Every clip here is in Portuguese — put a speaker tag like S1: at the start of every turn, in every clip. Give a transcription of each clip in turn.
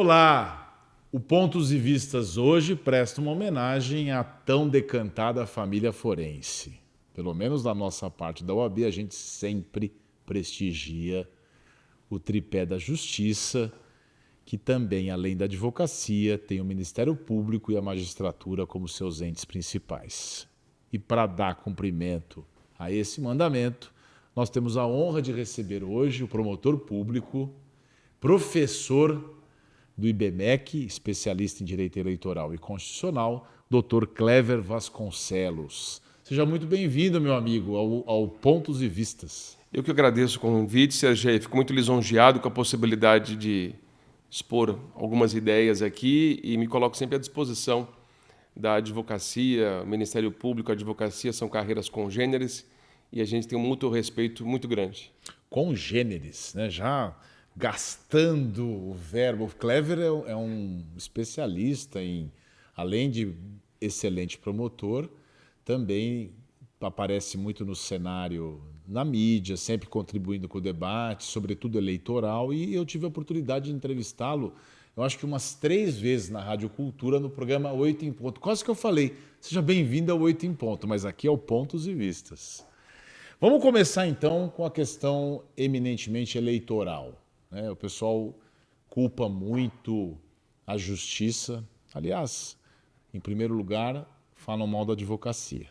S1: Olá! O Pontos e Vistas hoje presta uma homenagem à tão decantada família forense. Pelo menos da nossa parte da OAB, a gente sempre prestigia o tripé da Justiça, que também, além da advocacia, tem o Ministério Público e a magistratura como seus entes principais. E para dar cumprimento a esse mandamento, nós temos a honra de receber hoje o promotor público, professor do IBMEC, especialista em Direito Eleitoral e Constitucional, Dr. Clever Vasconcelos. Seja muito bem-vindo, meu amigo, ao Pontos e Vistas.
S2: Eu que agradeço o convite, Sergei. Fico muito lisonjeado com a possibilidade de expor algumas ideias aqui e me coloco sempre à disposição da advocacia, Ministério Público, a advocacia são carreiras congêneres e a gente tem um mútuo respeito muito grande.
S1: Congêneres, né? Já gastando o verbo. O Clever é um especialista em, além de excelente promotor, também aparece muito no cenário, na mídia, sempre contribuindo com o debate, sobretudo eleitoral, e eu tive a oportunidade de entrevistá-lo, eu acho que umas 3 vezes na Rádio Cultura, no programa 8 em Ponto. Quase que eu falei, seja bem-vindo ao 8 em Ponto, mas aqui é o Pontos e Vistas. Vamos começar então com a questão eminentemente eleitoral. O pessoal culpa muito a justiça. Aliás, em primeiro lugar, falam mal da advocacia.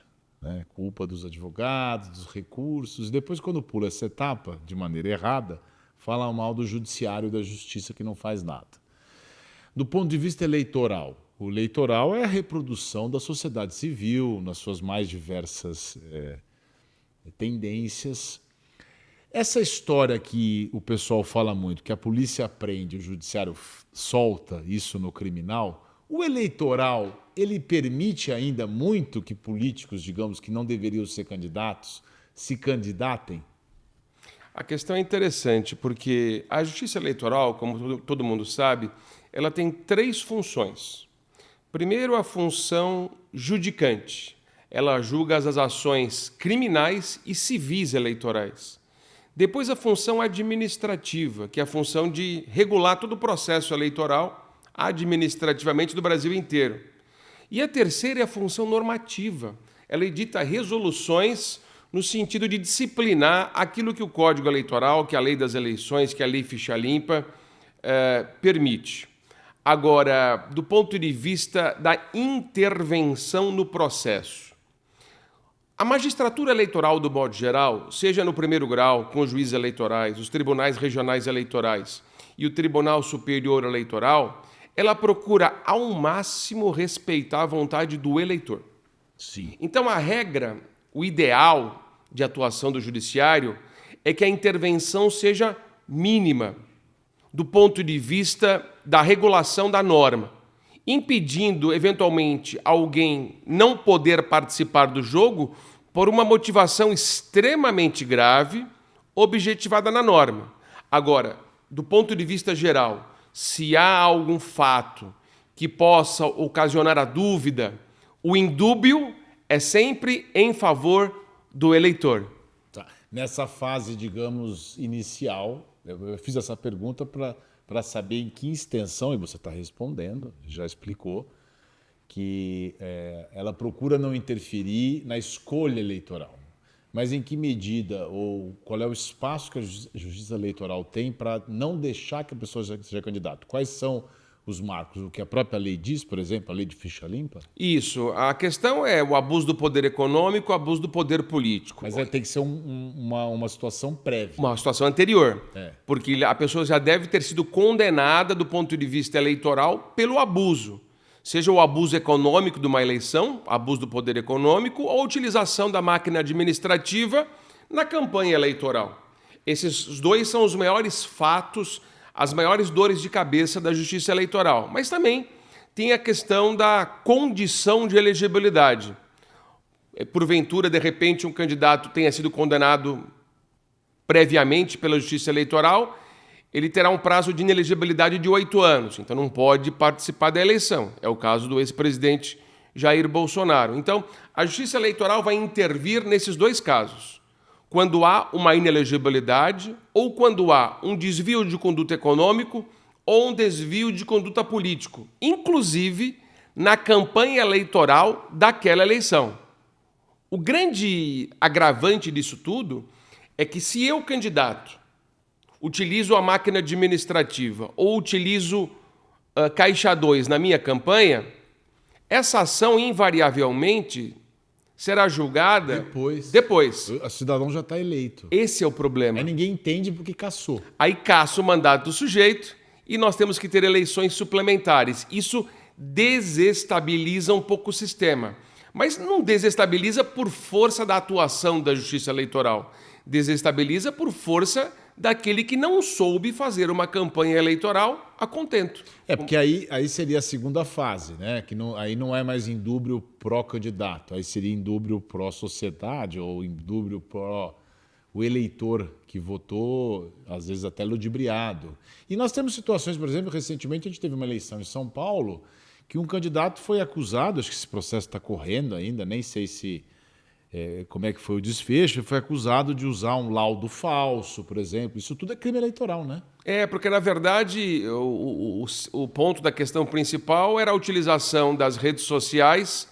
S1: Culpa dos advogados, dos recursos. Depois, quando pula essa etapa de maneira errada, falam mal do judiciário e da justiça que não faz nada. Do ponto de vista eleitoral, o eleitoral é a reprodução da sociedade civil nas suas mais diversas tendências. Essa história que o pessoal fala muito, que a polícia prende, o judiciário solta isso no criminal, o eleitoral, ele permite ainda muito que políticos, digamos, que não deveriam ser candidatos, se candidatem?
S2: A questão é interessante, porque a justiça eleitoral, como todo mundo sabe, ela tem 3 funções. Primeiro, a função judicante. Ela julga as ações criminais e civis eleitorais. Depois, a função administrativa, que é a função de regular todo o processo eleitoral administrativamente do Brasil inteiro. E a terceira é a função normativa. Ela edita resoluções no sentido de disciplinar aquilo que o Código Eleitoral, que a Lei das Eleições, que a Lei Ficha Limpa permite. Agora, do ponto de vista da intervenção no processo, a magistratura eleitoral, do modo geral, seja no primeiro grau, com os juízes eleitorais, os tribunais regionais eleitorais e o Tribunal Superior Eleitoral, ela procura ao máximo respeitar a vontade do eleitor.
S1: Sim.
S2: Então, a regra, o ideal de atuação do judiciário é que a intervenção seja mínima, do ponto de vista da regulação da norma, impedindo, eventualmente, alguém não poder participar do jogo por uma motivação extremamente grave, objetivada na norma. Agora, do ponto de vista geral, se há algum fato que possa ocasionar a dúvida, o indúbio é sempre em favor do eleitor.
S1: Tá. Nessa fase, digamos, inicial, eu fiz essa pergunta para saber em que extensão, e você está respondendo, já explicou, que ela procura não interferir na escolha eleitoral. Mas em que medida ou qual é o espaço que a Justiça Eleitoral tem para não deixar que a pessoa seja candidata? Quais são os marcos? O que a própria lei diz, por exemplo, a lei de ficha limpa?
S2: Isso. A questão é o abuso do poder econômico, o abuso do poder político.
S1: Mas tem que ser uma situação prévia.
S2: Uma situação anterior. Porque a pessoa já deve ter sido condenada do ponto de vista eleitoral pelo abuso. Seja o abuso econômico de uma eleição, abuso do poder econômico, ou a utilização da máquina administrativa na campanha eleitoral. Esses 2 são os maiores fatos, as maiores dores de cabeça da justiça eleitoral. Mas também tem a questão da condição de elegibilidade. Porventura, de repente, um candidato tenha sido condenado previamente pela justiça eleitoral, ele terá um prazo de inelegibilidade de 8 anos, então não pode participar da eleição. É o caso do ex-presidente Jair Bolsonaro. Então, a Justiça Eleitoral vai intervir nesses 2 casos. Quando há uma inelegibilidade ou quando há um desvio de conduta econômico ou um desvio de conduta político, inclusive na campanha eleitoral daquela eleição. O grande agravante disso tudo é que se eu, candidato, utilizo a máquina administrativa ou utilizo Caixa 2 na minha campanha, essa ação invariavelmente será julgada depois.
S1: O cidadão já está eleito.
S2: Esse é o problema.
S1: Aí ninguém entende porque cassou.
S2: Aí caça o mandato do sujeito e nós temos que ter eleições suplementares. Isso desestabiliza um pouco o sistema. Mas não desestabiliza por força da atuação da Justiça Eleitoral. Desestabiliza por força daquele que não soube fazer uma campanha eleitoral a contento.
S1: Porque aí seria a segunda fase, né? Que não, aí não é mais indúbrio pró-candidato, aí seria indúbrio pró-sociedade ou indúbrio pró o eleitor que votou, às vezes até ludibriado. E nós temos situações, por exemplo, recentemente a gente teve uma eleição em São Paulo que um candidato foi acusado, acho que esse processo está correndo ainda, nem sei se como é que foi o desfecho, foi acusado de usar um laudo falso, por exemplo. Isso tudo é crime eleitoral, né?
S2: Porque, na verdade, o ponto da questão principal era a utilização das redes sociais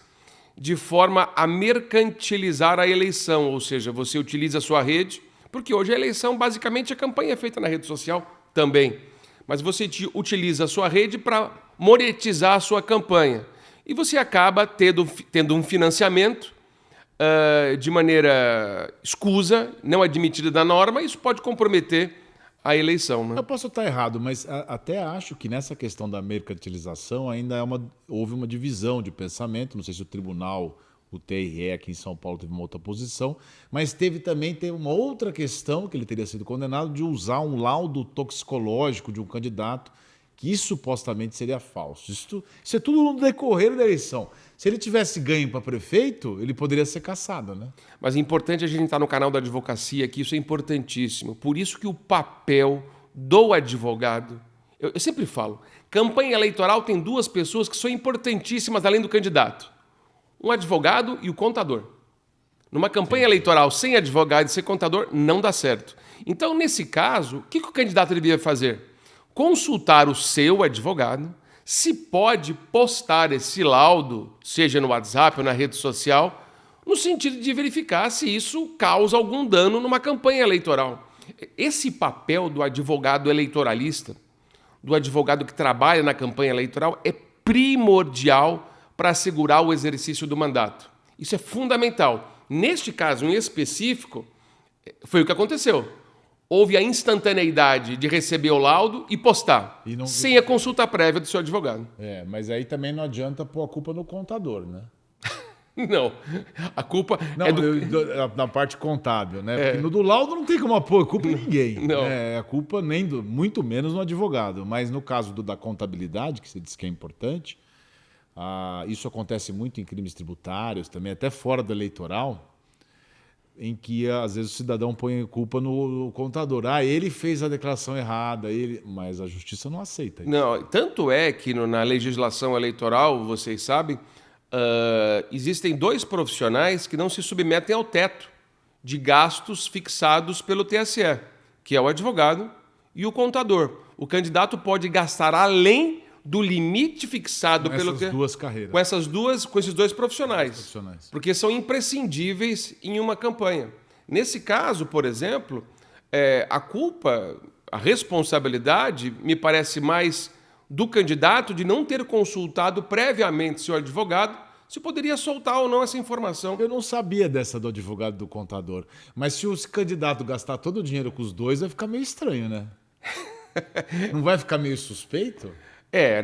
S2: de forma a mercantilizar a eleição, ou seja, você utiliza a sua rede, porque hoje a eleição, basicamente, a campanha é feita na rede social também, mas você utiliza a sua rede para monetizar a sua campanha. E você acaba tendo um financiamento de maneira escusa, não admitida da norma, isso pode comprometer a eleição. Né?
S1: Eu posso estar errado, mas até acho que nessa questão da mercantilização ainda houve uma divisão de pensamento. Não sei se o tribunal, o TRE aqui em São Paulo teve uma outra posição, mas teve uma outra questão que ele teria sido condenado de usar um laudo toxicológico de um candidato que supostamente seria falso. Isso é tudo no decorrer da eleição. Se ele tivesse ganho para prefeito, ele poderia ser cassado, né?
S2: Mas é importante a gente estar no canal da advocacia, que isso é importantíssimo. Por isso que o papel do advogado... Eu sempre falo, campanha eleitoral tem duas pessoas que são importantíssimas além do candidato. Um advogado e o contador. Numa campanha eleitoral sem advogado e sem contador, não dá certo. Então, nesse caso, o que o candidato deveria fazer? Consultar o seu advogado, se pode postar esse laudo, seja no WhatsApp ou na rede social, no sentido de verificar se isso causa algum dano numa campanha eleitoral. Esse papel do advogado eleitoralista, do advogado que trabalha na campanha eleitoral, é primordial para assegurar o exercício do mandato. Isso é fundamental. Neste caso em específico, foi o que aconteceu. Houve a instantaneidade de receber o laudo e postar, sem a consulta prévia do seu advogado.
S1: Mas aí também não adianta pôr a culpa no contador, né?
S2: Não, a culpa
S1: na parte contábil, né? Porque no do laudo não tem como pôr a culpa em ninguém.
S2: Não.
S1: A culpa muito menos no advogado. Mas no caso da contabilidade, que você disse que é importante, isso acontece muito em crimes tributários também, até fora do eleitoral, em que às vezes o cidadão põe culpa no contador. Ele fez a declaração errada, mas a justiça não aceita isso.
S2: Não, tanto é que na legislação eleitoral, vocês sabem, existem dois profissionais que não se submetem ao teto de gastos fixados pelo TSE, que é o advogado e o contador. O candidato pode gastar além do limite fixado pelo
S1: essas duas carreiras.
S2: Com esses dois profissionais, porque são imprescindíveis em uma campanha. Nesse caso, por exemplo, a responsabilidade me parece mais do candidato de não ter consultado previamente seu advogado se poderia soltar ou não essa informação.
S1: Eu não sabia dessa do advogado e do contador, mas se o candidato gastar todo o dinheiro com os dois, vai ficar meio estranho, né? Não vai ficar meio suspeito?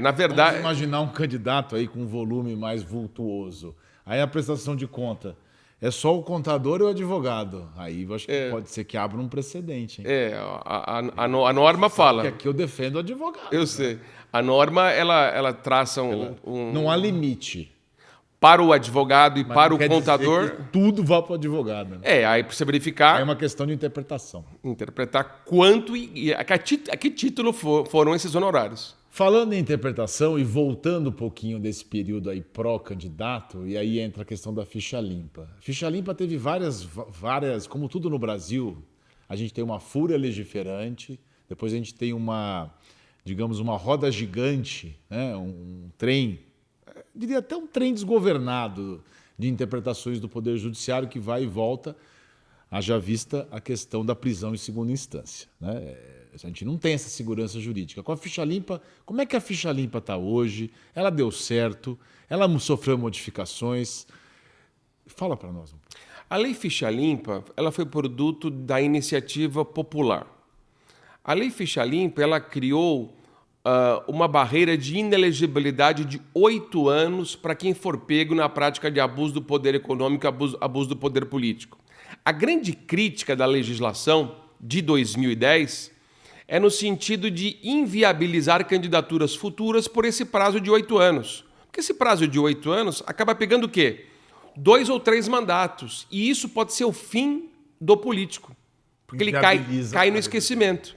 S2: Na verdade...
S1: Vamos imaginar um candidato aí com um volume mais vultuoso. Aí a prestação de conta é só o contador e o advogado. Aí eu acho que pode ser que abra um precedente. Hein?
S2: A norma fala...
S1: Porque aqui eu defendo o advogado.
S2: Eu sei. A norma, ela traça
S1: Não há limite.
S2: Para o advogado e
S1: Mas
S2: para
S1: não
S2: o
S1: quer
S2: contador...
S1: dizer que tudo vai para o advogado. Né?
S2: Aí precisa verificar...
S1: É uma questão de interpretação.
S2: Interpretar quanto e a que título foram esses honorários.
S1: Falando em interpretação e voltando um pouquinho desse período aí pró-candidato, e aí entra a questão da ficha limpa. Ficha limpa teve várias, como tudo no Brasil, a gente tem uma fúria legiferante, depois a gente tem uma digamos, uma roda gigante, né? Um trem, diria até um trem desgovernado de interpretações do Poder Judiciário que vai e volta, haja vista a questão da prisão em segunda instância, né? A gente não tem essa segurança jurídica. Com a ficha limpa, como é que a ficha limpa está hoje? Ela deu certo? Ela sofreu modificações? Fala para nós um pouco.
S2: A Lei Ficha Limpa, ela foi produto da iniciativa popular. A Lei Ficha Limpa, ela criou uma barreira de inelegibilidade de 8 anos para quem for pego na prática de abuso do poder econômico, abuso do poder político. A grande crítica da legislação de 2010 é no sentido de inviabilizar candidaturas futuras por esse prazo de 8 anos. Porque esse prazo de 8 anos acaba pegando o quê? 2 ou 3 mandatos. E isso pode ser o fim do político. Porque ele cai no esquecimento.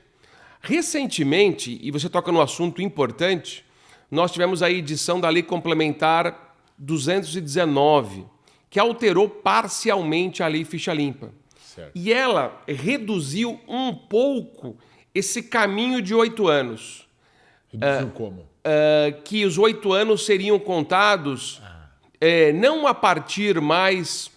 S2: Recentemente, e você toca num assunto importante, nós tivemos a edição da Lei Complementar 219, que alterou parcialmente a Lei Ficha Limpa.
S1: Certo.
S2: E ela reduziu um pouco esse caminho de 8 anos.
S1: Reduziu como?
S2: Que os 8 anos seriam contados não a partir mais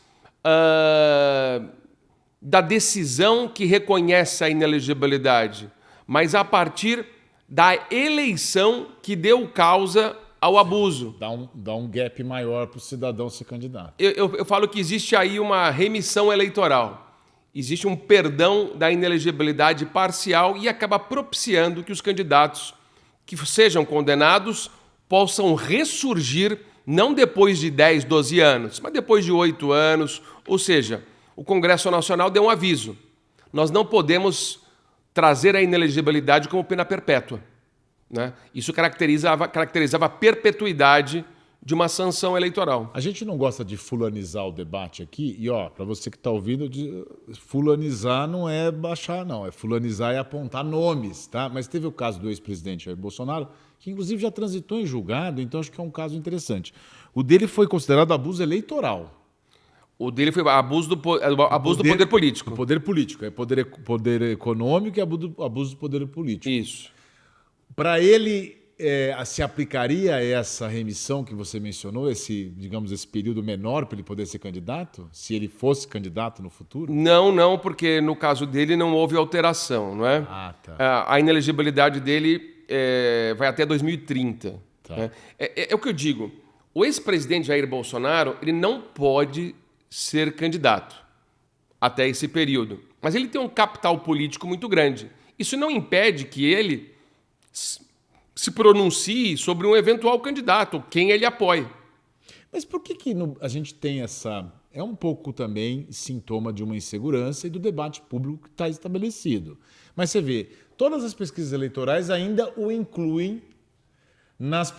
S2: da decisão que reconhece a inelegibilidade, mas a partir da eleição que deu causa ao abuso.
S1: Dá um gap maior para o cidadão ser candidato.
S2: Eu falo que existe aí uma remissão eleitoral. Existe um perdão da inelegibilidade parcial e acaba propiciando que os candidatos que sejam condenados possam ressurgir não depois de 10, 12 anos, mas depois de 8 anos. Ou seja, o Congresso Nacional deu um aviso. Nós não podemos trazer a inelegibilidade como pena perpétua, né? Isso caracterizava a perpetuidade de uma sanção eleitoral.
S1: A gente não gosta de fulanizar o debate aqui, e para você que está ouvindo, fulanizar não é baixar, não. Fulanizar é apontar nomes, tá? Mas teve o caso do ex-presidente Jair Bolsonaro, que inclusive já transitou em julgado, então acho que é um caso interessante. O dele foi considerado abuso eleitoral.
S2: O dele foi abuso do poder político.
S1: Do poder político. É poder econômico e abuso do poder político.
S2: Isso.
S1: Para ele, se aplicaria essa remissão que você mencionou, esse período menor para ele poder ser candidato? Se ele fosse candidato no futuro?
S2: Não, porque no caso dele não houve alteração, não é?
S1: Tá.
S2: A inelegibilidade dele vai até 2030.
S1: Tá.
S2: Né? É o que eu digo. O ex-presidente Jair Bolsonaro, ele não pode ser candidato até esse período. Mas ele tem um capital político muito grande. Isso não impede que ele se pronuncie sobre um eventual candidato, quem ele apoie.
S1: Mas por que a gente tem essa... É um pouco também sintoma de uma insegurança e do debate público que está estabelecido. Mas você vê, todas as pesquisas eleitorais ainda o incluem nas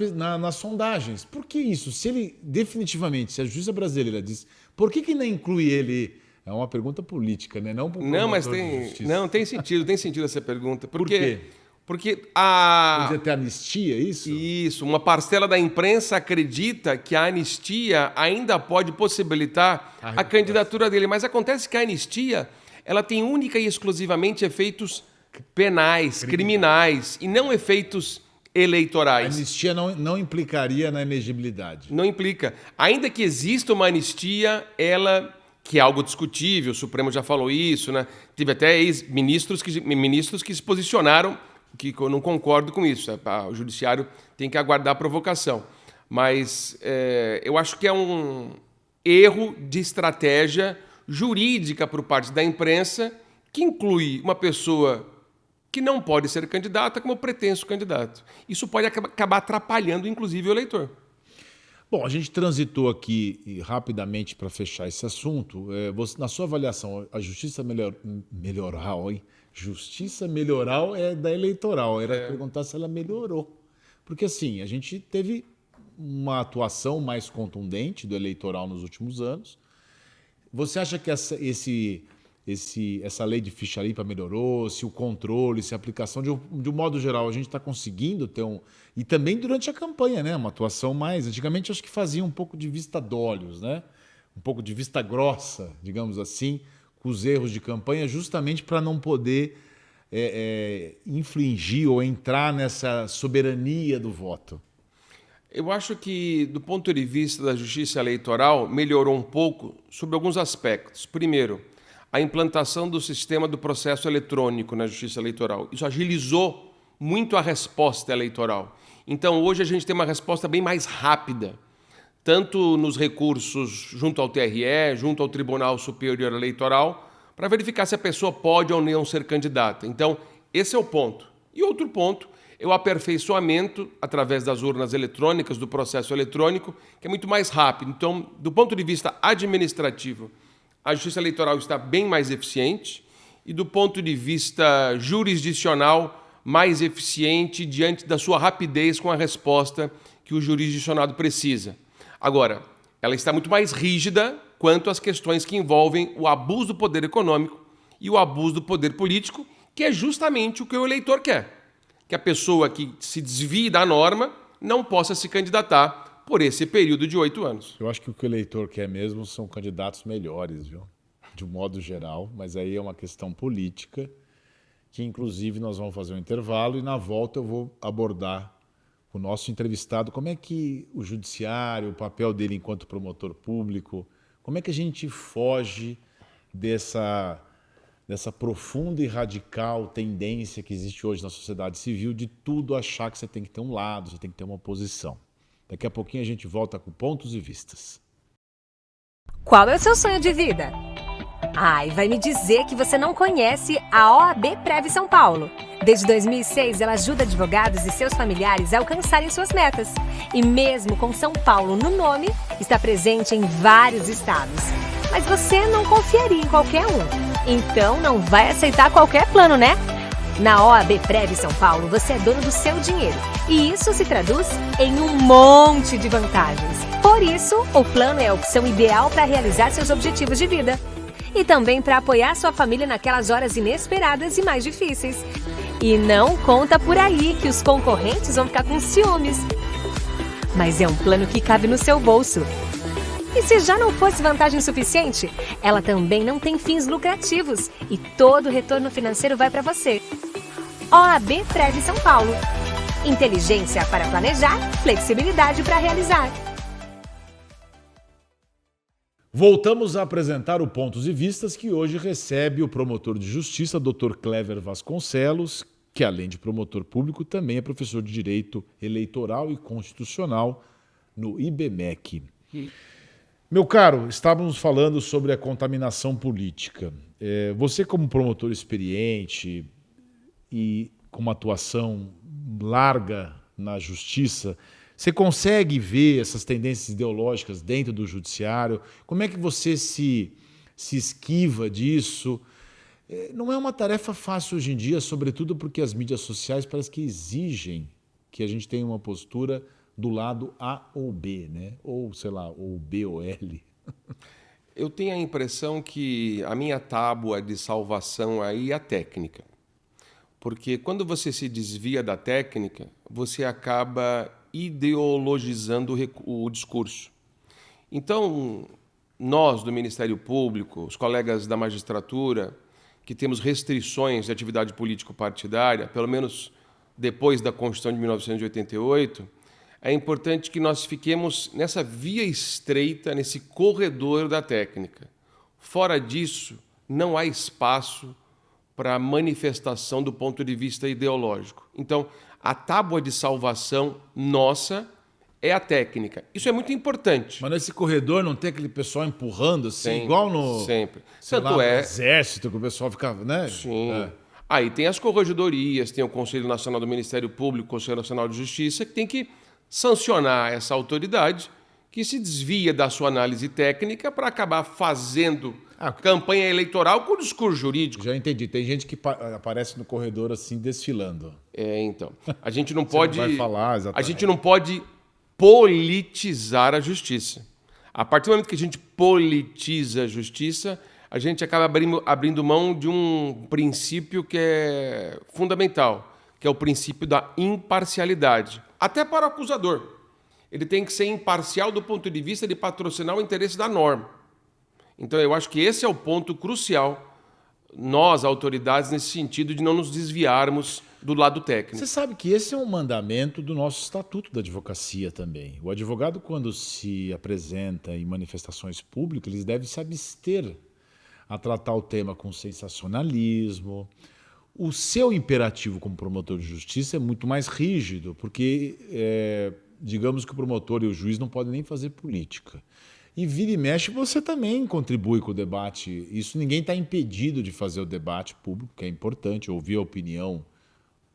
S1: sondagens. Por que isso? Se ele definitivamente, se a justiça brasileira diz, por que não inclui ele? É uma pergunta política, né? Não
S2: mas tem sentido essa pergunta.
S1: Por quê?
S2: Porque
S1: Podia ter anistia, isso?
S2: Isso, uma parcela da imprensa acredita que a anistia ainda pode possibilitar a candidatura dele, mas acontece que a anistia ela tem única e exclusivamente efeitos penais, criminais, e não efeitos eleitorais.
S1: A anistia não implicaria na elegibilidade.
S2: Não implica. Ainda que exista uma anistia, ela, que é algo discutível, o Supremo já falou isso, né? Teve até ex-ministros que se posicionaram que eu não concordo com isso. O judiciário tem que aguardar a provocação. Mas eu acho que é um erro de estratégia jurídica por parte da imprensa que inclui uma pessoa que não pode ser candidata como pretenso candidato. Isso pode acabar atrapalhando, inclusive, o eleitor.
S1: Bom, a gente transitou aqui e rapidamente para fechar esse assunto. Na sua avaliação, a justiça melhoral, hein? Justiça melhoral é da eleitoral. Era perguntar se ela melhorou. Porque, assim, a gente teve uma atuação mais contundente do eleitoral nos últimos anos. Você acha que essa lei de ficha limpa melhorou? Se o controle, se a aplicação, de um modo geral, a gente está conseguindo ter E também durante a campanha, né? Uma atuação mais... Antigamente, acho que fazia um pouco de vista d'olhos, né? Um pouco de vista grossa, digamos assim, com os erros de campanha, justamente para não poder infringir ou entrar nessa soberania do voto?
S2: Eu acho que, do ponto de vista da justiça eleitoral, melhorou um pouco sobre alguns aspectos. Primeiro, a implantação do sistema do processo eletrônico na justiça eleitoral. Isso agilizou muito a resposta eleitoral. Então, hoje a gente tem uma resposta bem mais rápida, tanto nos recursos junto ao TRE, junto ao Tribunal Superior Eleitoral, para verificar se a pessoa pode ou não ser candidata. Então, esse é o ponto. E outro ponto é o aperfeiçoamento, através das urnas eletrônicas, do processo eletrônico, que é muito mais rápido. Então, do ponto de vista administrativo, a justiça eleitoral está bem mais eficiente e, do ponto de vista jurisdicional, mais eficiente diante da sua rapidez com a resposta que o jurisdicionado precisa. Agora, ela está muito mais rígida quanto às questões que envolvem o abuso do poder econômico e o abuso do poder político, que é justamente o que o eleitor quer. Que a pessoa que se desvie da norma não possa se candidatar por esse período de 8 anos.
S1: Eu acho que o que o eleitor quer mesmo são candidatos melhores, viu? De um modo geral, mas aí é uma questão política, que inclusive nós vamos fazer um intervalo e na volta eu vou abordar com o nosso entrevistado como é que o judiciário, o papel dele enquanto promotor público, como é que a gente foge dessa profunda e radical tendência que existe hoje na sociedade civil de tudo achar que você tem que ter um lado, você tem que ter uma posição. Daqui a pouquinho a gente volta com pontos e vistas.
S3: Qual é o seu sonho de vida? Ai, vai me dizer que você não conhece a OAB Prev São Paulo. Desde 2006, ela ajuda advogados e seus familiares a alcançarem suas metas. E mesmo com São Paulo no nome, está presente em vários estados. Mas você não confiaria em qualquer um. Então não vai aceitar qualquer plano, né? Na OAB Prev São Paulo, você é dono do seu dinheiro. E isso se traduz em um monte de vantagens. Por isso, o plano é a opção ideal para realizar seus objetivos de vida. E também para apoiar sua família naquelas horas inesperadas e mais difíceis. E não conta por aí que os concorrentes vão ficar com ciúmes. Mas é um plano que cabe no seu bolso. E se já não fosse vantagem suficiente, ela também não tem fins lucrativos e todo o retorno financeiro vai para você. OAB Prev São Paulo. Inteligência para planejar, flexibilidade para realizar.
S1: Voltamos a apresentar o Pontos e Vistas, que hoje recebe o promotor de justiça, Dr. Clever Vasconcelos, que além de promotor público, também é professor de Direito Eleitoral e Constitucional no IBMEC. Meu caro, estávamos falando sobre a contaminação política. Você, como promotor experiente e com uma atuação larga na justiça, você consegue ver essas tendências ideológicas dentro do judiciário? Como é que você se esquiva disso? Não é uma tarefa fácil hoje em dia, sobretudo porque as mídias sociais parece que exigem que a gente tenha uma postura do lado A ou B, né? Ou, sei lá, ou B ou L.
S2: Eu tenho a impressão que a minha tábua de salvação aí é a técnica. Porque quando você se desvia da técnica, você acaba ideologizando o discurso. Então, nós do Ministério Público, os colegas da magistratura, que temos restrições de atividade político-partidária, pelo menos depois da Constituição de 1988, é importante que nós fiquemos nessa via estreita, nesse corredor da técnica. Fora disso, não há espaço para manifestação do ponto de vista ideológico. Então, a tábua de salvação nossa é a técnica. Isso é muito importante.
S1: Mas nesse corredor não tem aquele pessoal empurrando assim,
S2: Sempre,
S1: igual no,
S2: sempre.
S1: Sei lá, no exército, que o pessoal fica, né?
S2: Sim. Aí tem as corregedorias, tem o Conselho Nacional do Ministério Público, o Conselho Nacional de Justiça, que tem que sancionar essa autoridade que se desvia da sua análise técnica para acabar fazendo campanha eleitoral com discurso jurídico.
S1: Já entendi. Tem gente que aparece no corredor assim, desfilando.
S2: Então. A gente não pode.
S1: Você não vai falar exatamente.
S2: A gente não pode politizar a justiça. A partir do momento que a gente politiza a justiça, a gente acaba abrindo mão de um princípio que é fundamental, que é o princípio da imparcialidade. Até para o acusador. Ele tem que ser imparcial do ponto de vista de patrocinar o interesse da norma. Então, eu acho que esse é o ponto crucial nós, autoridades, nesse sentido de não nos desviarmos do lado técnico.
S1: Você sabe que esse é um mandamento do nosso Estatuto da Advocacia também. O advogado, quando se apresenta em manifestações públicas, ele deve se abster a tratar o tema com sensacionalismo. O seu imperativo como promotor de justiça é muito mais rígido, porque digamos que o promotor e o juiz não podem nem fazer política. E vira e mexe, você também contribui com o debate. Isso, ninguém está impedido de fazer o debate público, que é importante, ouvir a opinião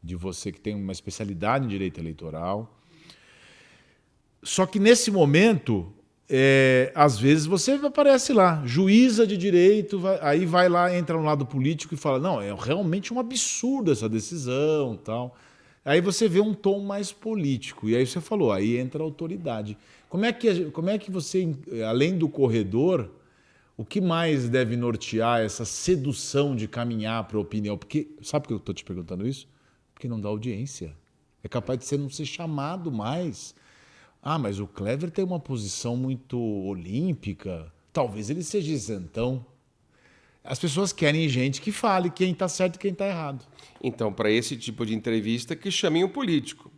S1: de você que tem uma especialidade em direito eleitoral. Só que nesse momento, às vezes você aparece lá, juíza de direito, aí vai lá, entra no lado político e fala, não, é realmente um absurdo essa decisão, tal. Aí você vê um tom mais político, e aí você falou, aí entra a autoridade. Como é que você, além do corredor, o que mais deve nortear essa sedução de caminhar para a opinião? Porque, sabe por que eu estou te perguntando isso? Porque não dá audiência. É capaz de você não ser chamado mais. Ah, mas o Clever tem uma posição muito olímpica. Talvez ele seja isentão. As pessoas querem gente que fale quem está certo e quem está errado.
S2: Então, para esse tipo de entrevista, que chamem o político.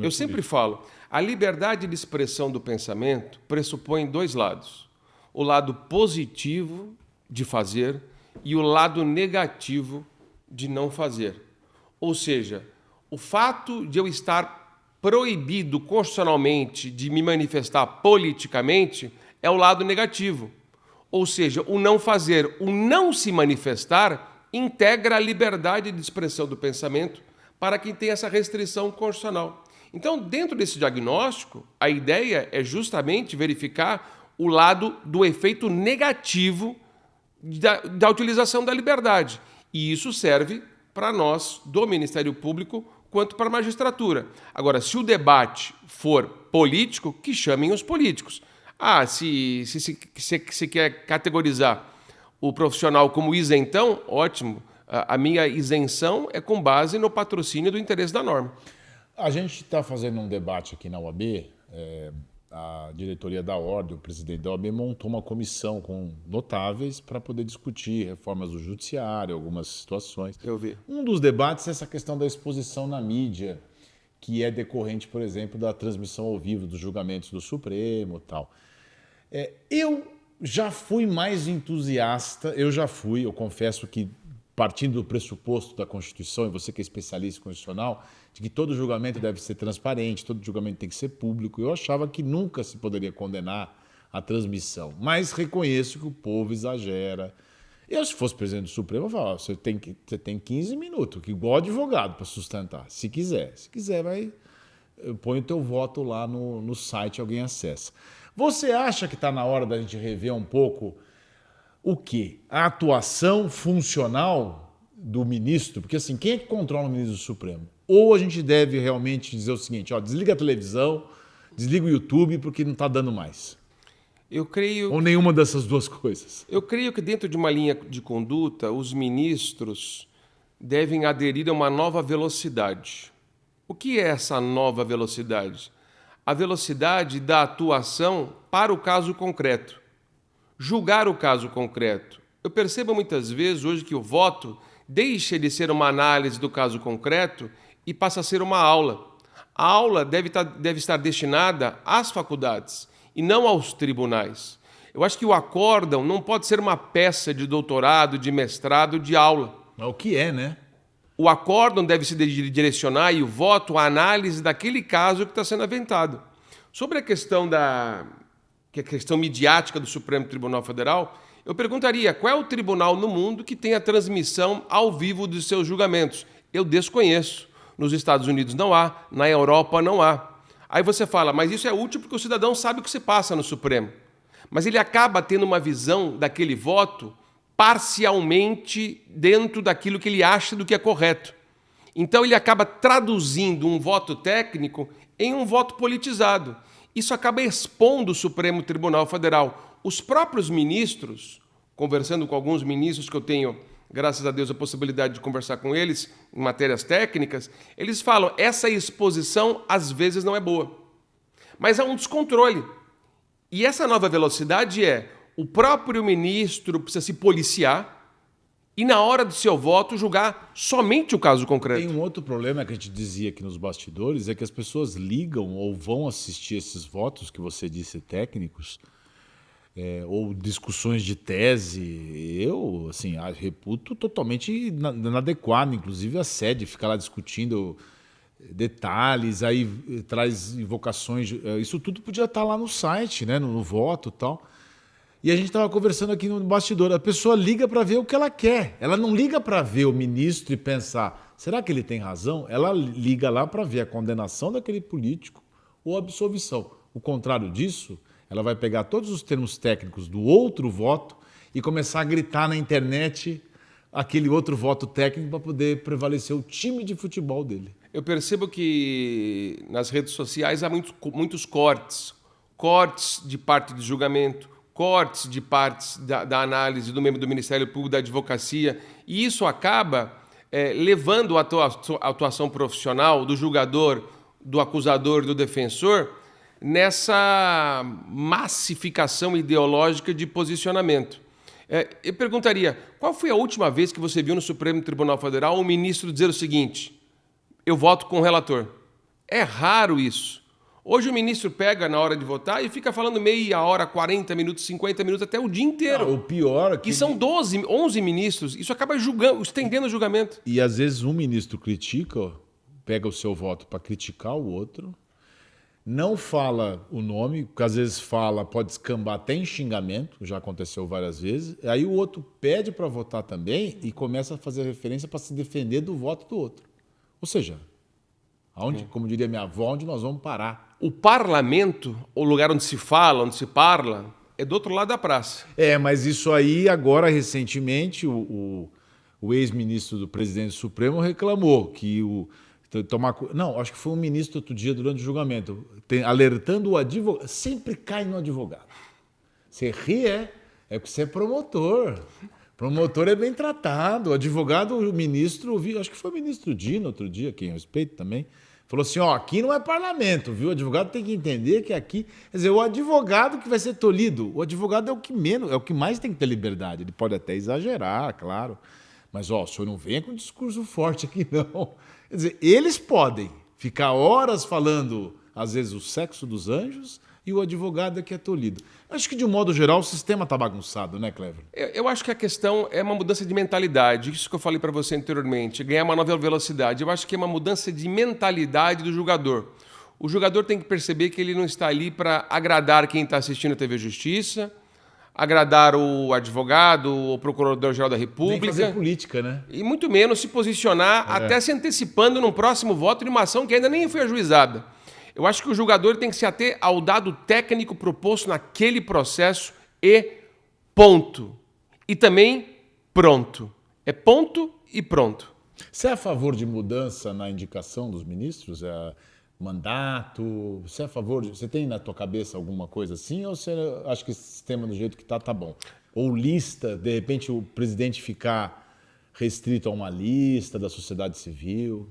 S1: Eu
S2: sempre falo, a liberdade de expressão do pensamento pressupõe dois lados. O lado positivo de fazer e o lado negativo de não fazer. Ou seja, o fato de eu estar proibido constitucionalmente de me manifestar politicamente é o lado negativo. Ou seja, o não fazer, o não se manifestar, integra a liberdade de expressão do pensamento para quem tem essa restrição constitucional. Então, dentro desse diagnóstico, a ideia é justamente verificar o lado do efeito negativo da utilização da liberdade. E isso serve para nós, do Ministério Público, quanto para a magistratura. Agora, se o debate for político, que chamem os políticos. Ah, se quer categorizar o profissional como isentão, ótimo. A minha isenção é com base no patrocínio do interesse da norma.
S1: A gente está fazendo um debate aqui na OAB, a diretoria da Ordem, o presidente da OAB montou uma comissão com notáveis para poder discutir reformas do judiciário, algumas situações.
S2: Eu vi.
S1: Um dos debates é essa questão da exposição na mídia, que é decorrente, por exemplo, da transmissão ao vivo dos julgamentos do Supremo e tal. Eu já fui mais entusiasta, eu confesso que, partindo do pressuposto da Constituição, e você que é especialista constitucional, de que todo julgamento deve ser transparente, todo julgamento tem que ser público, eu achava que nunca se poderia condenar a transmissão. Mas reconheço que o povo exagera. Eu, se fosse presidente do Supremo, eu falava, você tem 15 minutos, que igual advogado para sustentar, se quiser. Se quiser, põe o teu voto lá no site, alguém acessa. Você acha que está na hora da gente rever um pouco o quê? A atuação funcional do ministro? Porque assim, quem é que controla o ministro do Supremo? Ou a gente deve realmente dizer o seguinte, desliga a televisão, desliga o YouTube porque não está dando mais?
S2: Eu creio...
S1: Ou nenhuma dessas duas coisas?
S2: Eu creio que dentro de uma linha de conduta, os ministros devem aderir a uma nova velocidade. O que é essa nova velocidade? A velocidade da atuação para o caso concreto. Julgar o caso concreto. Eu percebo muitas vezes hoje que o voto deixa de ser uma análise do caso concreto e passa a ser uma aula. A aula deve estar destinada às faculdades e não aos tribunais. Eu acho que o acórdão não pode ser uma peça de doutorado, de mestrado, de aula.
S1: É o que é, né?
S2: O acórdão deve se direcionar e o voto à análise daquele caso que está sendo aventado. Sobre a questão midiática do Supremo Tribunal Federal, eu perguntaria qual é o tribunal no mundo que tem a transmissão ao vivo dos seus julgamentos. Eu desconheço. Nos Estados Unidos não há, na Europa não há. Aí você fala, mas isso é útil porque o cidadão sabe o que se passa no Supremo. Mas ele acaba tendo uma visão daquele voto parcialmente dentro daquilo que ele acha do que é correto. Então ele acaba traduzindo um voto técnico em um voto politizado. Isso acaba expondo o Supremo Tribunal Federal. Os próprios ministros, conversando com alguns ministros que eu tenho, graças a Deus, a possibilidade de conversar com eles em matérias técnicas, eles falam, essa exposição às vezes não é boa. Mas há um descontrole. E essa nova velocidade o próprio ministro precisa se policiar e na hora do seu voto julgar somente o caso concreto.
S1: Tem um outro problema que a gente dizia aqui nos bastidores, é que as pessoas ligam ou vão assistir esses votos que você disse técnicos, ou discussões de tese. Eu, assim, reputo totalmente inadequado, inclusive a sede, ficar lá discutindo detalhes, aí traz invocações. Isso tudo podia estar lá no site, né, no voto e tal. E a gente estava conversando aqui no bastidor. A pessoa liga para ver o que ela quer. Ela não liga para ver o ministro e pensar, será que ele tem razão? Ela liga lá para ver a condenação daquele político ou a absolvição. O contrário disso, ela vai pegar todos os termos técnicos do outro voto e começar a gritar na internet aquele outro voto técnico para poder prevalecer o time de futebol dele.
S2: Eu percebo que nas redes sociais há muitos cortes de parte do julgamento, cortes de partes da análise do membro do Ministério Público, da advocacia, e isso acaba levando a atuação profissional do julgador, do acusador, do defensor, nessa massificação ideológica de posicionamento. Eu perguntaria, qual foi a última vez que você viu no Supremo Tribunal Federal um ministro dizer o seguinte: eu voto com o relator? É raro isso. Hoje o ministro pega na hora de votar e fica falando meia hora, 40 minutos, 50 minutos, até o dia inteiro.
S1: O pior é que...
S2: E são 11 ministros. Isso acaba estendendo o julgamento.
S1: E às vezes um ministro critica, pega o seu voto para criticar o outro, não fala o nome, porque às vezes fala, pode descambar até em xingamento, já aconteceu várias vezes. Aí o outro pede para votar também e começa a fazer referência para se defender do voto do outro. Ou seja, como diria minha avó, onde nós vamos parar?
S2: O parlamento, o lugar onde se fala, onde se parla, é do outro lado da praça.
S1: Mas isso aí, agora, recentemente, o ex-ministro do presidente do Supremo reclamou que Não, acho que foi um ministro outro dia, durante o julgamento, alertando o advogado. Sempre cai no advogado. Você ri, é porque você é promotor. Promotor é bem tratado. O advogado, o ministro, acho que foi o ministro Dino outro dia, quem eu respeito também, falou assim, aqui não é parlamento, viu? O advogado tem que entender que aqui... Quer dizer, o advogado que vai ser tolhido, o advogado é o que menos, é o que mais tem que ter liberdade. Ele pode até exagerar, claro. Mas, o senhor não venha com um discurso forte aqui, não. Quer dizer, eles podem ficar horas falando, às vezes, o sexo dos anjos e o advogado é que é tolhido. Acho que, de um modo geral, o sistema está bagunçado, né, Clever?
S2: Eu acho que a questão é uma mudança de mentalidade. Isso que eu falei para você anteriormente, ganhar uma nova velocidade. Eu acho que é uma mudança de mentalidade do julgador. O julgador tem que perceber que ele não está ali para agradar quem está assistindo a TV Justiça, agradar o advogado, o procurador-geral da República.
S1: Nem fazer política, né?
S2: E muito menos se posicionar, até se antecipando num próximo voto de uma ação que ainda nem foi ajuizada. Eu acho que o julgador tem que se ater ao dado técnico proposto naquele processo e ponto. E também pronto. É ponto e pronto.
S1: Você é a favor de mudança na indicação dos ministros? Mandato? Você é a favor? Você tem na tua cabeça alguma coisa assim? Ou você acha que esse sistema do jeito que está, tá bom? Ou lista, de repente o presidente ficar restrito a uma lista da sociedade civil?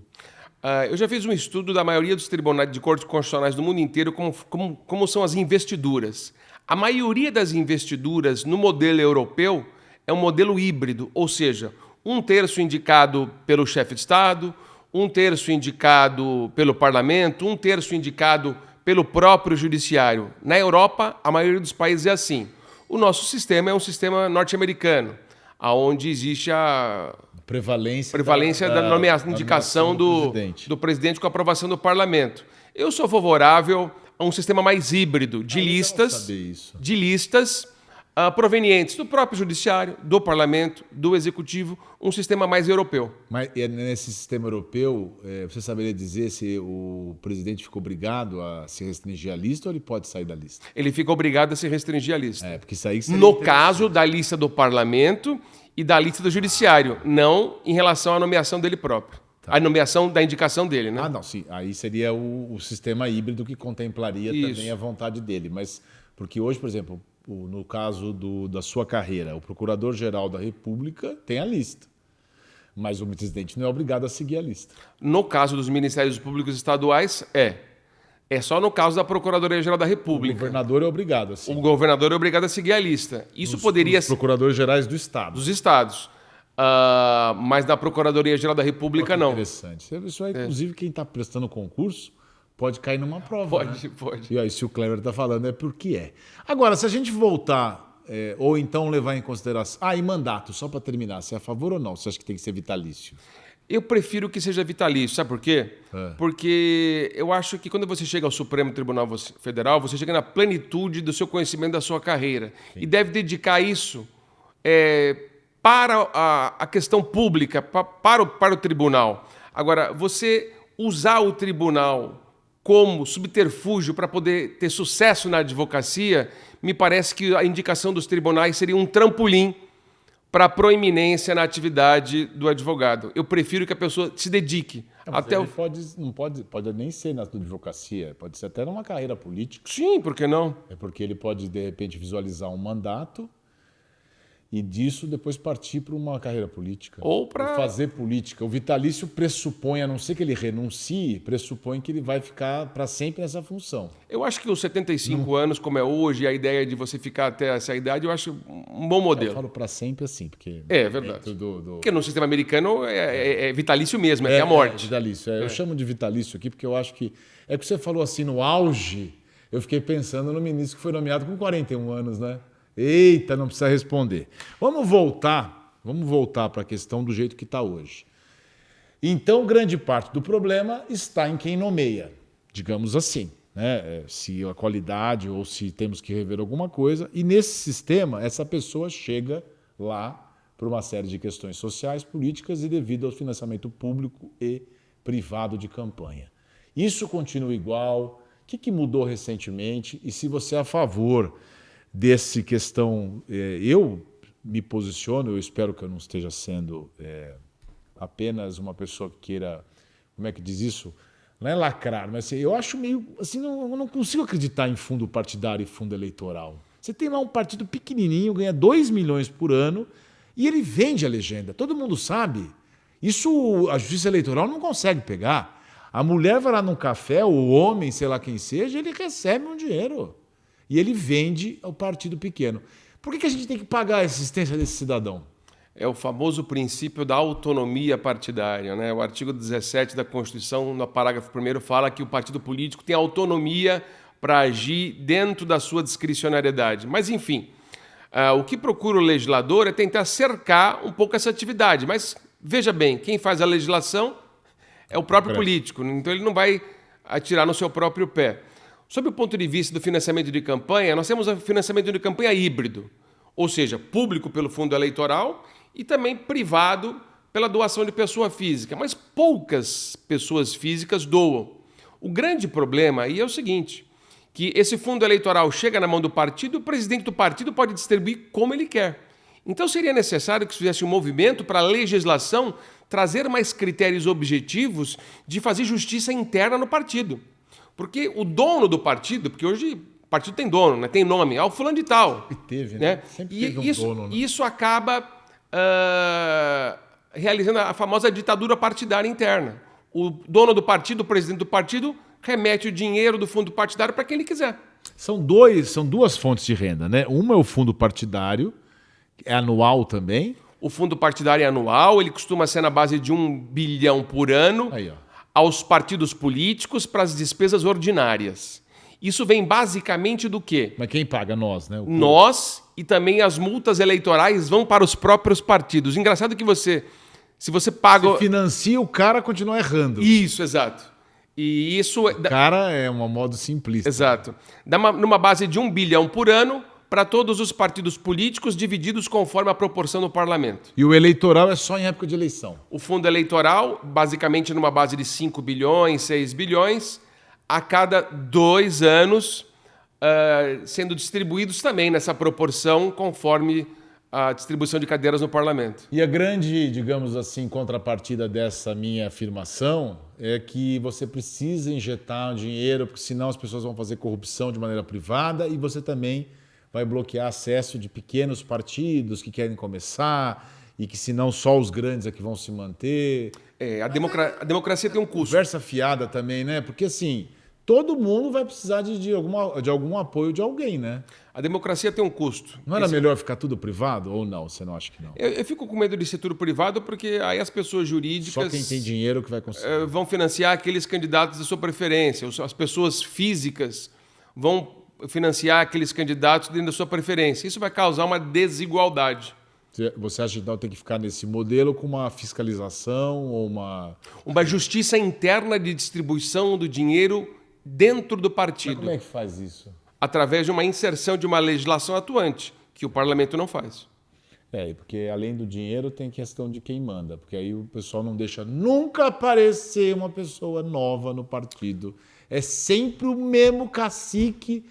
S2: Eu já fiz um estudo da maioria dos tribunais de cortes constitucionais do mundo inteiro, como são as investiduras. A maioria das investiduras no modelo europeu é um modelo híbrido, ou seja, 1/3 indicado pelo chefe de Estado, 1/3 indicado pelo parlamento, 1/3 indicado pelo próprio judiciário. Na Europa, a maioria dos países é assim. O nosso sistema é um sistema norte-americano, onde existe a prevalência da nomeação, indicação do presidente com a aprovação do parlamento. Eu sou favorável a um sistema mais híbrido, de listas provenientes do próprio judiciário, do parlamento, do executivo, um sistema mais europeu.
S1: Mas nesse sistema europeu, você saberia dizer se o presidente ficou obrigado a se restringir à lista ou ele pode sair da lista?
S2: Ele fica obrigado a se restringir à lista.
S1: Porque isso aí
S2: no caso da lista do parlamento e da lista do judiciário, não em relação à nomeação dele próprio. Tá. A nomeação da indicação dele, né?
S1: Não, sim. Aí seria o sistema híbrido que contemplaria também a vontade dele. Mas, porque hoje, por exemplo, no caso da sua carreira, o Procurador-Geral da República tem a lista. Mas o presidente não é obrigado a seguir a lista.
S2: No caso dos Ministérios Públicos Estaduais, É só no caso da Procuradoria-Geral da República.
S1: O governador é obrigado a seguir.
S2: O governador é obrigado a seguir a lista. Isso poderia ser...
S1: Os procuradores gerais do Estado.
S2: Dos estados. mas na Procuradoria-Geral da República não.
S1: Interessante. Isso aí, inclusive, quem está prestando concurso pode cair numa prova.
S2: Pode.
S1: E aí, se o Clever está falando, é porque é. Agora, se a gente voltar, ou então levar em consideração... e mandato, só para terminar, você é a favor ou não? Você acha que tem que ser vitalício?
S2: Eu prefiro que seja vitalício, sabe por quê? Porque eu acho que quando você chega ao Supremo Tribunal Federal, você chega na plenitude do seu conhecimento da sua carreira. Sim. E deve dedicar isso para a questão pública, para o tribunal. Agora, você usar o tribunal como subterfúgio para poder ter sucesso na advocacia, me parece que a indicação dos tribunais seria um trampolim para a proeminência na atividade do advogado. Eu prefiro que a pessoa se dedique.
S1: Pode nem ser na advocacia, pode ser até numa carreira política.
S2: Sim, por que não?
S1: É porque ele pode, de repente, visualizar um mandato e disso depois partir para uma carreira política.
S2: Ou para
S1: fazer política. O vitalício pressupõe, a não ser que ele renuncie, pressupõe que ele vai ficar para sempre nessa função.
S2: Eu acho que os 75 anos, como é hoje, a ideia de você ficar até essa idade, eu acho um bom modelo.
S1: Eu falo para sempre assim, porque...
S2: É verdade. Porque no sistema americano é vitalício mesmo, é a morte.
S1: É vitalício. Eu chamo de vitalício aqui porque eu acho que... É que você falou assim, no auge, eu fiquei pensando no ministro que foi nomeado com 41 anos, né? Eita, não precisa responder. Vamos voltar para a questão do jeito que está hoje. Então, grande parte do problema está em quem nomeia, digamos assim, né? Se a qualidade ou se temos que rever alguma coisa. E nesse sistema, essa pessoa chega lá por uma série de questões sociais, políticas e devido ao financiamento público e privado de campanha. Isso continua igual? O que mudou recentemente? E se você é a favor dessa questão, eu me posiciono, eu espero que eu não esteja sendo apenas uma pessoa que queira, como é que diz isso? Não é lacrar, mas assim, eu acho meio, assim, eu não consigo acreditar em fundo partidário e fundo eleitoral. Você tem lá um partido pequenininho, ganha 2 milhões por ano e ele vende a legenda, todo mundo sabe. Isso a justiça eleitoral não consegue pegar. A mulher vai lá num café, o homem, sei lá quem seja, ele recebe um dinheiro. E ele vende ao partido pequeno. Por que a gente tem que pagar a existência desse cidadão?
S2: É o famoso princípio da autonomia partidária, né? O artigo 17 da Constituição, no parágrafo 1º, fala que o partido político tem autonomia para agir dentro da sua discricionariedade. Mas, enfim, o que procura o legislador é tentar cercar um pouco essa atividade. Mas, veja bem, quem faz a legislação é o próprio político, então ele não vai atirar no seu próprio pé. Sob o ponto de vista do financiamento de campanha, nós temos o financiamento de campanha híbrido, ou seja, público pelo fundo eleitoral e também privado pela doação de pessoa física. Mas poucas pessoas físicas doam. O grande problema aí é o seguinte, que esse fundo eleitoral chega na mão do partido e o presidente do partido pode distribuir como ele quer. Então seria necessário que se fizesse um movimento para a legislação trazer mais critérios objetivos de fazer justiça interna no partido. Porque o dono do partido, porque hoje o partido tem dono, né? Tem nome, o fulano de tal.
S1: Sempre teve, né? Sempre teve dono. Né?
S2: Isso acaba realizando a famosa ditadura partidária interna. O dono do partido, o presidente do partido, remete o dinheiro do fundo partidário para quem ele quiser.
S1: São duas fontes de renda, né? Uma é o fundo partidário, é anual também.
S2: O fundo partidário é anual, ele costuma ser na base de 1 bilhão por ano.
S1: Aí, ó.
S2: Aos partidos políticos para as despesas ordinárias. Isso vem basicamente do quê?
S1: Mas quem paga? Nós, né?
S2: Nós e também as multas eleitorais vão para os próprios partidos. Engraçado que se você paga...
S1: Você financia, o cara continua errando.
S2: Isso, exato. E isso...
S1: O cara é um modo simplista.
S2: Exato. Numa base de 1 bilhão por ano para todos os partidos políticos divididos conforme a proporção no parlamento.
S1: E o eleitoral é só em época de eleição?
S2: O fundo eleitoral, basicamente numa base de 5 bilhões, 6 bilhões, a cada 2 anos, sendo distribuídos também nessa proporção conforme a distribuição de cadeiras no parlamento.
S1: E a grande, digamos assim, contrapartida dessa minha afirmação é que você precisa injetar dinheiro, porque senão as pessoas vão fazer corrupção de maneira privada e você também vai bloquear acesso de pequenos partidos que querem começar e que senão só os grandes é que vão se manter.
S2: A democracia tem um custo.
S1: Conversa fiada também, né? Porque assim, todo mundo vai precisar de algum apoio de alguém, né?
S2: A democracia tem um custo.
S1: Não era melhor ficar tudo privado ou não? Você não acha que não?
S2: Eu fico com medo de ser tudo privado porque aí as pessoas jurídicas...
S1: Só quem tem dinheiro que vai conseguir.
S2: Vão financiar aqueles candidatos da sua preferência. As pessoas físicas vão financiar aqueles candidatos dentro da sua preferência. Isso vai causar uma desigualdade.
S1: Você acha que então tem que ficar nesse modelo com uma fiscalização ou
S2: uma justiça interna de distribuição do dinheiro dentro do partido?
S1: Mas como é que faz isso?
S2: Através de uma inserção de uma legislação atuante, que o parlamento não faz.
S1: Porque além do dinheiro tem questão de quem manda, porque aí o pessoal não deixa nunca aparecer uma pessoa nova no partido. É sempre o mesmo cacique.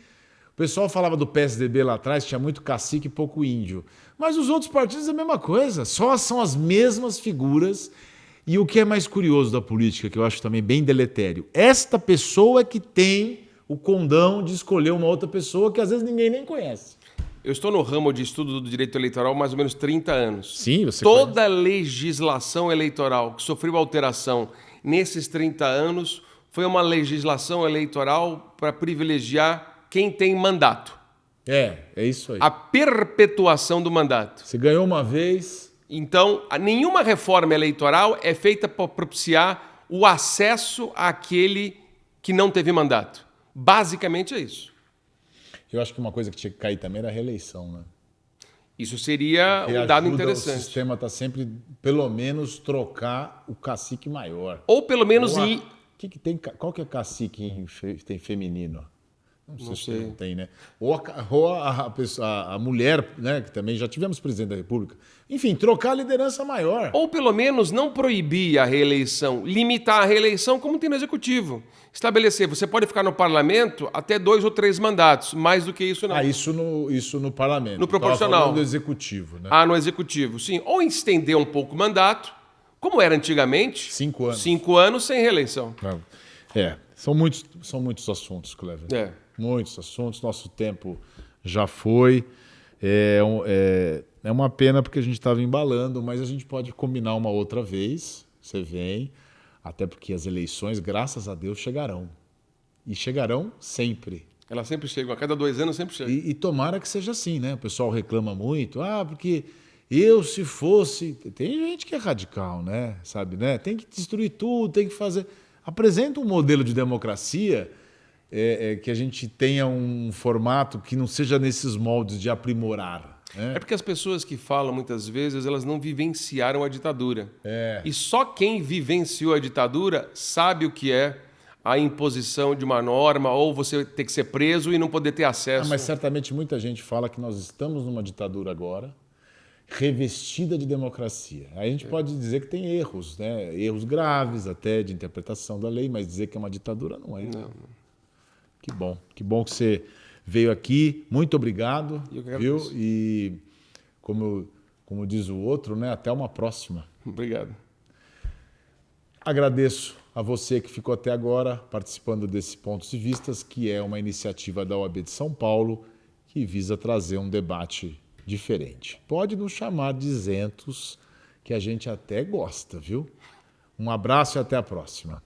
S1: O pessoal falava do PSDB lá atrás, tinha muito cacique e pouco índio. Mas os outros partidos é a mesma coisa, só são as mesmas figuras. E o que é mais curioso da política, que eu acho também bem deletério, esta pessoa que tem o condão de escolher uma outra pessoa que às vezes ninguém nem conhece.
S2: Eu estou no ramo de estudo do direito eleitoral há mais ou menos 30 anos.
S1: Sim, você
S2: Toda legislação eleitoral que sofreu alteração nesses 30 anos foi uma legislação eleitoral para privilegiar quem tem mandato.
S1: É isso aí.
S2: A perpetuação do mandato.
S1: Você ganhou uma vez...
S2: Então, nenhuma reforma eleitoral é feita para propiciar o acesso àquele que não teve mandato. Basicamente é isso.
S1: Eu acho que uma coisa que tinha que cair também era a reeleição, né?
S2: Isso seria um dado interessante.
S1: O sistema está sempre, pelo menos, trocar o cacique maior.
S2: Ou pelo menos
S1: qual que é cacique tem feminino? Não sei. Não tem, né? Ou a mulher, né? Que também já tivemos presidente da República. Enfim, trocar a liderança maior.
S2: Ou pelo menos não proibir a reeleição, limitar a reeleição como tem no Executivo. Estabelecer, você pode ficar no parlamento até 2 ou 3 mandatos, mais do que isso não.
S1: Isso no parlamento.
S2: No proporcional.
S1: Falando do Executivo, né?
S2: No Executivo, sim. Ou estender um pouco o mandato, como era antigamente.
S1: 5 anos.
S2: 5 anos sem reeleição.
S1: São muitos assuntos, Clever.
S2: É.
S1: Muitos assuntos, nosso tempo já foi. É uma pena porque a gente estava embalando, mas a gente pode combinar uma outra vez. Você vem, até porque as eleições, graças a Deus, chegarão. E chegarão sempre.
S2: Elas sempre chegam, a cada 2 anos sempre chegam.
S1: E tomara que seja assim, né? O pessoal reclama muito, porque se fosse... Tem gente que é radical, né? Sabe, né? Tem que destruir tudo, tem que fazer... Apresenta um modelo de democracia... que a gente tenha um formato que não seja nesses moldes de aprimorar. Né?
S2: É porque as pessoas que falam muitas vezes, elas não vivenciaram a ditadura. E só quem vivenciou a ditadura sabe o que é a imposição de uma norma ou você ter que ser preso e não poder ter acesso.
S1: Mas certamente muita gente fala que nós estamos numa ditadura agora, revestida de democracia. Aí a gente pode dizer que tem erros, né? Erros graves até de interpretação da lei, mas dizer que é uma ditadura não é.
S2: Não.
S1: Que bom que você veio aqui. Muito obrigado.
S2: Viu?
S1: E como diz o outro, né? Até uma próxima.
S2: Obrigado.
S1: Agradeço a você que ficou até agora participando desse Pontos de Vistas, que é uma iniciativa da OAB de São Paulo que visa trazer um debate diferente. Pode nos chamar de isentos, que a gente até gosta, viu? Um abraço e até a próxima.